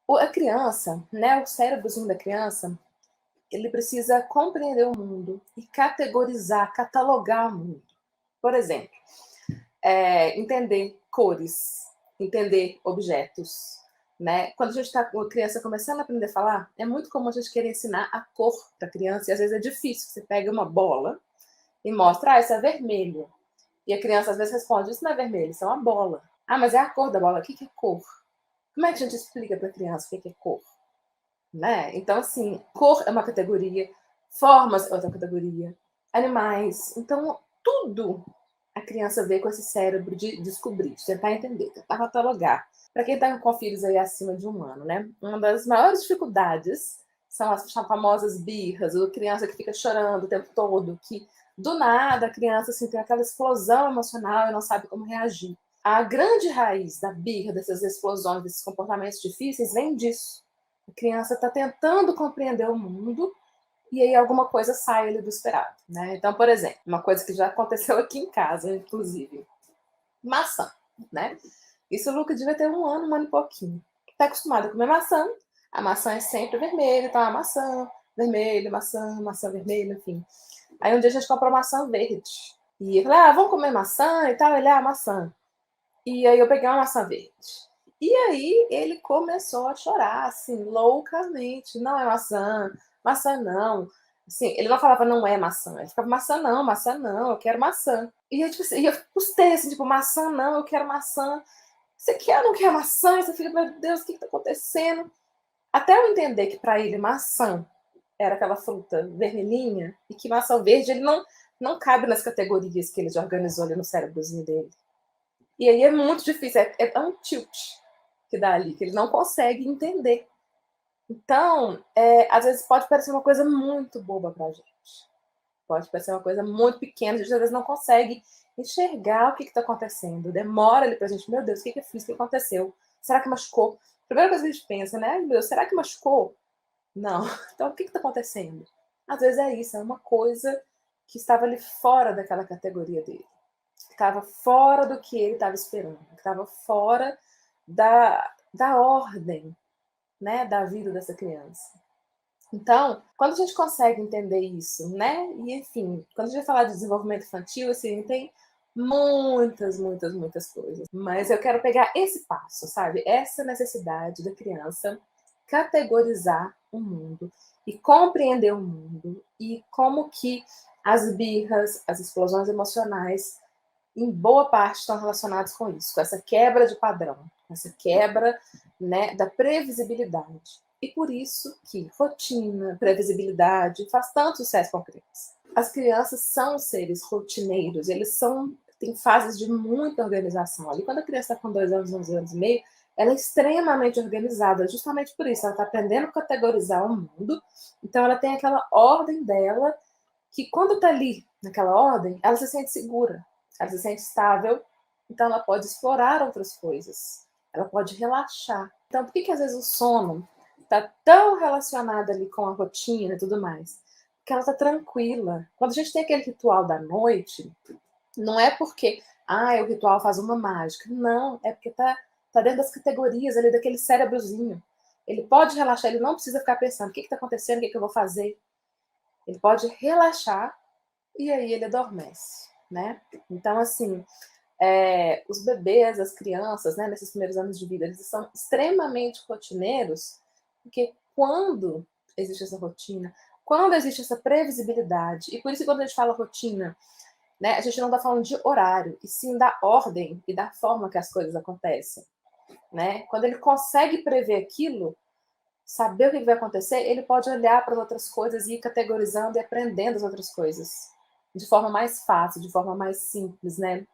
A criança, né, o cérebrozinho da criança, ele precisa compreender o mundo e categorizar, catalogar o mundo. Por exemplo, entender cores, entender objetos, né? Quando a gente está com a criança começando a aprender a falar, é muito comum a gente querer ensinar a cor para a criança, e às vezes é difícil. Você pega uma bola e mostra, isso é vermelho. E a criança às vezes responde, isso não é vermelho, isso é uma bola. Ah, mas é a cor da bola, o que é cor? Como é que a gente explica para a criança o que é cor? Né? Então, assim, cor é uma categoria, formas é outra categoria, animais. Então, tudo a criança vê com esse cérebro de descobrir, de tentar entender, tentar catalogar. Para quem está com filhos aí acima de 1 ano, né? Uma das maiores dificuldades são as famosas birras, ou criança que fica chorando o tempo todo, que do nada a criança assim, tem aquela explosão emocional e não sabe como reagir. A grande raiz da birra, dessas explosões, desses comportamentos difíceis, vem disso. A criança está tentando compreender o mundo e aí alguma coisa sai ali do esperado, né? Então, por exemplo, uma coisa que já aconteceu aqui em casa, inclusive, maçã, né? Isso o Luca devia ter 1 ano e pouquinho. Tá acostumado a comer maçã, a maçã é sempre vermelha, então a maçã, vermelho, maçã, maçã vermelha, enfim. Aí um dia a gente comprou maçã verde. E eu falei, vamos comer maçã e tal. Ele, maçã. E aí eu peguei uma maçã verde. E aí ele começou a chorar, assim, loucamente. Não é maçã, maçã não. Assim, ele não falava não é maçã. Ele ficava maçã não, eu quero maçã. E eu, tipo assim, eu custei, assim, tipo, maçã não, eu quero maçã. Você quer ou não quer maçã? E você fica, meu Deus, o que tá acontecendo? Até eu entender que para ele maçã era aquela fruta vermelhinha e que maçã verde ele não cabe nas categorias que ele já organizou ali no cérebrozinho dele. E aí é muito difícil, é um tilt que dá ali, que ele não consegue entender. Então, às vezes pode parecer uma coisa muito boba pra gente. Pode parecer uma coisa muito pequena, a gente às vezes não consegue enxergar o que está acontecendo. Demora ali pra gente, meu Deus, o que eu fiz? O que aconteceu? Será que machucou? Primeira coisa que a gente pensa, né? Meu Deus, será que machucou? Não. Então, o que está acontecendo? Às vezes é isso, é uma coisa que estava ali fora daquela categoria dele. Estava fora do que ele estava esperando, estava fora da ordem, né, da vida dessa criança. Então, quando a gente consegue entender isso, né, e enfim, quando a gente vai falar de desenvolvimento infantil, assim, tem muitas, muitas, muitas coisas. Mas eu quero pegar esse passo, sabe? Essa necessidade da criança categorizar o mundo e compreender o mundo e como que as birras, as explosões emocionais em boa parte estão relacionados com isso, com essa quebra de padrão, essa quebra, né, da previsibilidade. E por isso que rotina, previsibilidade faz tanto sucesso com a criança. As crianças são seres rotineiros, eles têm fases de muita organização. Ali, quando a criança está com 2 anos, 11 anos e meio, ela é extremamente organizada, justamente por isso. Ela está aprendendo a categorizar o mundo, então ela tem aquela ordem dela, que quando está ali naquela ordem, ela se sente segura, ela se sente estável, então ela pode explorar outras coisas, ela pode relaxar. Então, por que às vezes o sono está tão relacionado ali com a rotina e tudo mais? Porque ela está tranquila. Quando a gente tem aquele ritual da noite, não é porque o ritual faz uma mágica. Não, é porque tá dentro das categorias ali daquele cérebrozinho. Ele pode relaxar, ele não precisa ficar pensando o que está acontecendo, o que eu vou fazer. Ele pode relaxar e aí ele adormece, né? Então, assim, os bebês, as crianças, né, nesses primeiros anos de vida, eles são extremamente rotineiros, porque quando existe essa rotina, quando existe essa previsibilidade, e por isso que quando a gente fala rotina, né, a gente não está falando de horário, e sim da ordem e da forma que as coisas acontecem, né? Quando ele consegue prever aquilo, saber o que vai acontecer, ele pode olhar para as outras coisas e ir categorizando e aprendendo as outras coisas de forma mais fácil, de forma mais simples, né?